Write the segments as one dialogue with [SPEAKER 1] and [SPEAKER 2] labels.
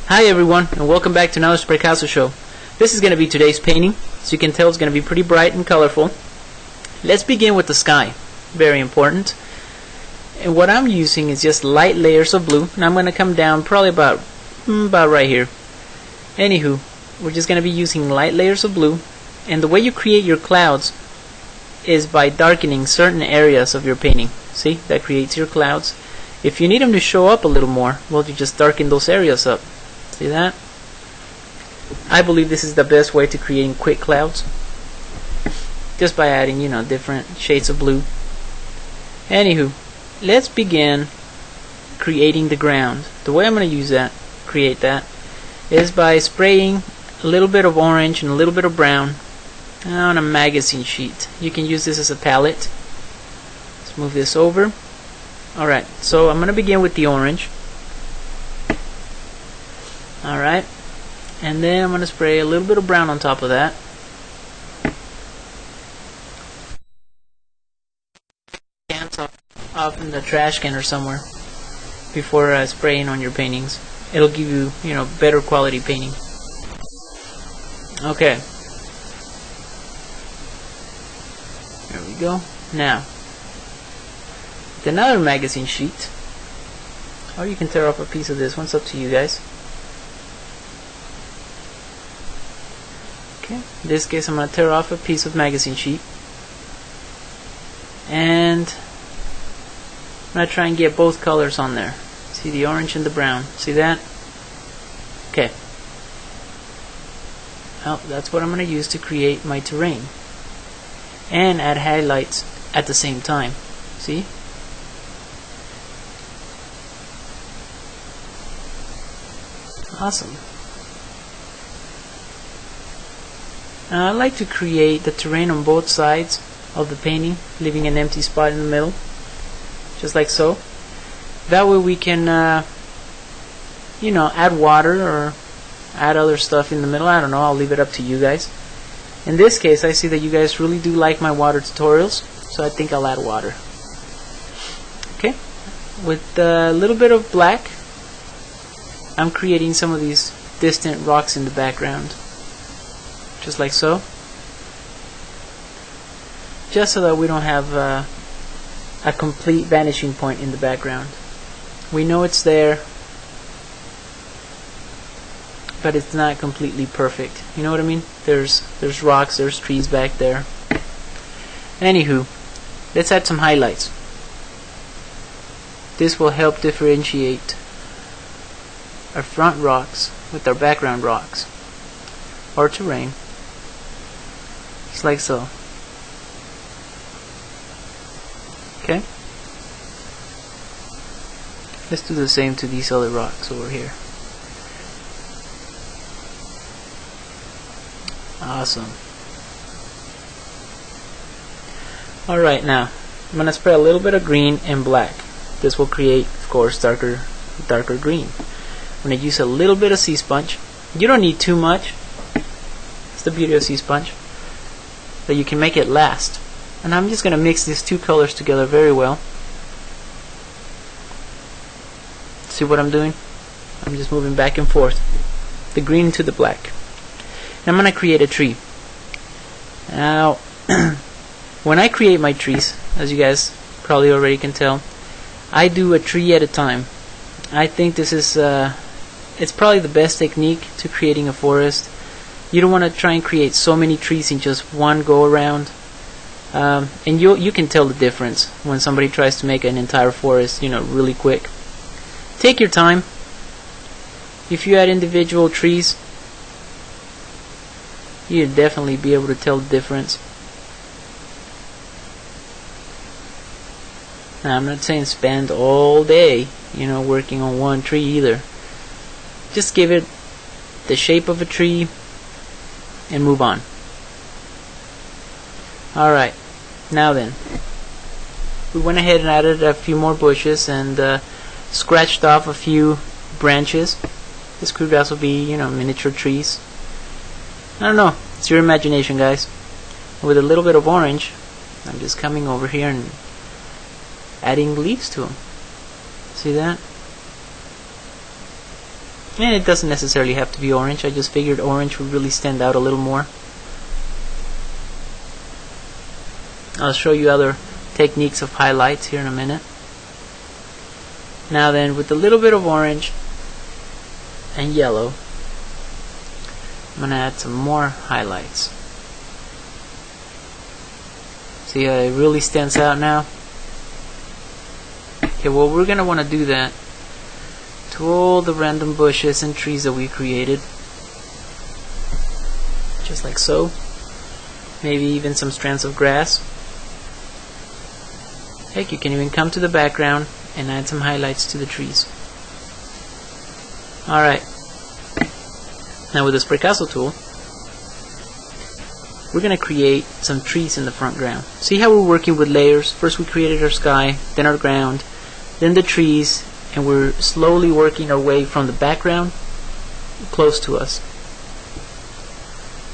[SPEAKER 1] Hi everyone, and welcome back to another Spraycasso show. This is going to be today's painting. As you can tell, it's going to be pretty bright and colorful. Let's begin with the sky. Very important. And what I'm using is just light layers of blue, and I'm going to come down probably about right here. Anywho, we're just going to be using light layers of blue, and the way you create your clouds is by darkening certain areas of your painting. See, that creates your clouds. If you need them to show up a little more, well, you just darken those areas up. See that? I believe this is the best way to creating quick clouds, just by adding, different shades of blue. Anywho, let's begin creating the ground. The way I'm going to create that, is by spraying a little bit of orange and a little bit of brown on a magazine sheet. You can use this as a palette. Let's move this over. Alright, so I'm going to begin with the orange. Alright, and then I'm going to spray a little bit of brown on top of that. Cans off in the trash can or somewhere before spraying on your paintings. It'll give you, better quality painting. Okay. There we go. Now, with another magazine sheet, or you can tear off a piece of this one. It's up to you guys. Okay, in this case I'm going to tear off a piece of magazine sheet, and I'm going to try and get both colors on there. See the orange and the brown. See that? Okay. Well, that's what I'm going to use to create my terrain and add highlights at the same time. See? Awesome. Now I like to create the terrain on both sides of the painting, leaving an empty spot in the middle, just like so. That way we can add water or add other stuff in the middle. I don't know, I'll leave it up to you guys. In this case, I see that you guys really do like my water tutorials, so I think I'll add water. Okay, with a little bit of black, I'm creating some of these distant rocks in the background, just like so, just so that we don't have a complete vanishing point in the background. We know it's there, but it's not completely perfect. You know what I mean? There's rocks, there's trees back there. Anywho, let's add some highlights. This will help differentiate our front rocks with our background rocks or terrain, just like so. Okay, let's do the same to these other rocks over here. Awesome. Alright, now I'm going to spray a little bit of green and black. This will create, of course, darker green. I'm going to use a little bit of sea sponge. You don't need too much. It's the beauty of sea sponge, that you can make it last. And I'm just going to mix these two colors together very well. See what I'm doing? I'm just moving back and forth, the green to the black. And I'm going to create a tree. Now, when I create my trees, as you guys probably already can tell, I do a tree at a time. I think this is it's probably the best technique to creating a forest. You don't want to try and create so many trees in just one go around, and you can tell the difference when somebody tries to make an entire forest really quick. Take your time. If you add individual trees, you'll definitely be able to tell the difference. Now, I'm not saying spend all day working on one tree either. Just give it the shape of a tree and move on. Alright, now then, we went ahead and added a few more bushes and scratched off a few branches. This could also be miniature trees. I don't know, it's your imagination, guys. With a little bit of orange, I'm just coming over here and adding leaves to them. See that? And it doesn't necessarily have to be orange. I just figured orange would really stand out a little more. I'll show you other techniques of highlights here in a minute. Now then, with a little bit of orange and yellow, I'm going to add some more highlights. See how it really stands out now? Okay, well, we're going to want to do that to all the random bushes and trees that we created. Just like so. Maybe even some strands of grass. Heck, you can even come to the background and add some highlights to the trees. Alright. Now with the Spraycasso tool, we're going to create some trees in the front ground. See how we're working with layers? First we created our sky, then our ground, then the trees, and we're slowly working our way from the background close to us.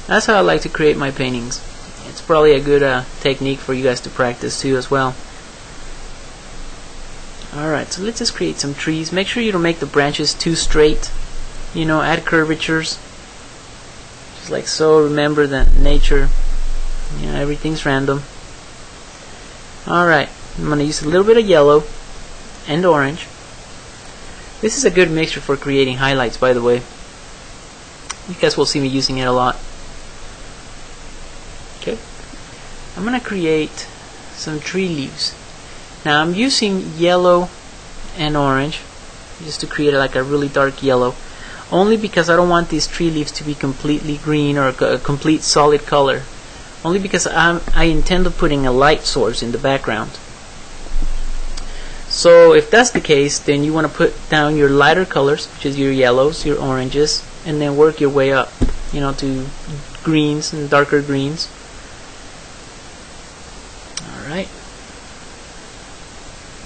[SPEAKER 1] That's how I like to create my paintings. It's probably a good technique for you guys to practice too as well. Alright, so let's just create some trees. Make sure you don't make the branches too straight. You know, add curvatures. Just like so. Remember that nature, you know, everything's random. Alright, I'm going to use a little bit of yellow and orange. This is a good mixture for creating highlights, by the way. You guys will see me using it a lot. Okay, I'm going to create some tree leaves. Now I'm using yellow and orange just to create like a really dark yellow, only because I don't want these tree leaves to be completely green or a complete solid color, only because I intend on putting a light source in the background. So if that's the case, then you want to put down your lighter colors, which is your yellows, your oranges, and then work your way up, you know, to greens and darker greens. Alright,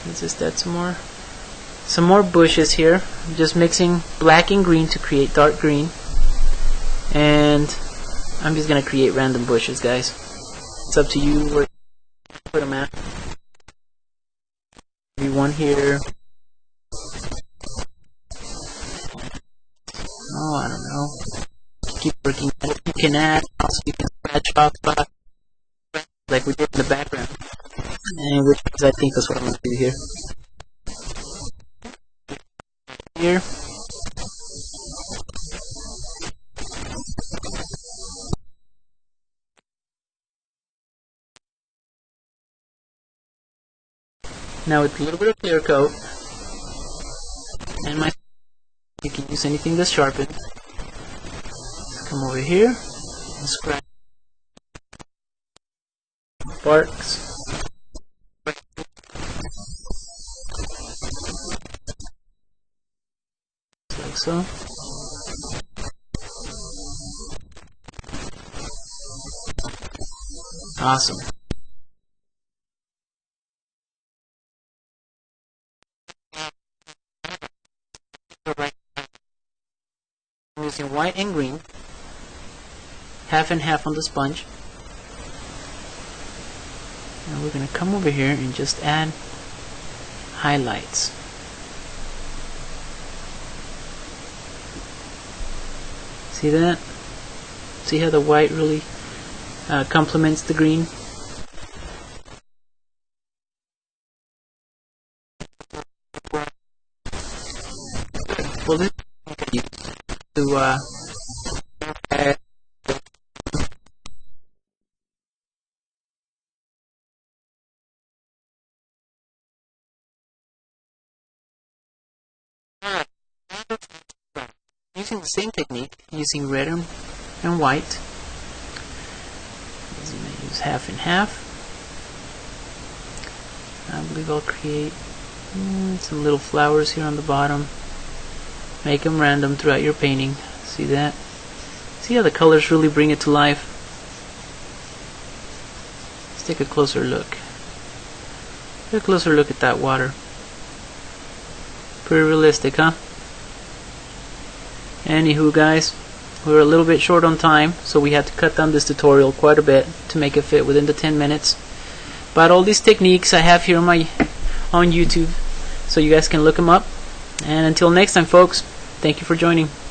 [SPEAKER 1] let's just add some more bushes here. I'm just mixing black and green to create dark green, and I'm just gonna create random bushes, guys. It's up to you where you put them at. Maybe one here. Oh, I don't know. Keep working at it. You can add, also you can scratch off like we did in the background, and which I think that's what I'm gonna do here. Here. Now with a little bit of clear coat, and you can use anything that's sharpened. Come over here and scratch barks. Like so. Awesome. I'm using white and green, half and half on the sponge. And we're going to come over here and just add highlights. See that? See how the white really complements the green? Well, this is to using the same technique, using red and white. I'm going to use half and half. I believe I'll create some little flowers here on the bottom. Make them random throughout your painting. See that? See how the colors really bring it to life? Let's take a closer look. Take a closer look at that water. Pretty realistic, huh? Anywho, guys, we were a little bit short on time, so we had to cut down this tutorial quite a bit to make it fit within the 10 minutes. But all these techniques I have here on YouTube, so you guys can look them up. And until next time, folks, Thank you for joining.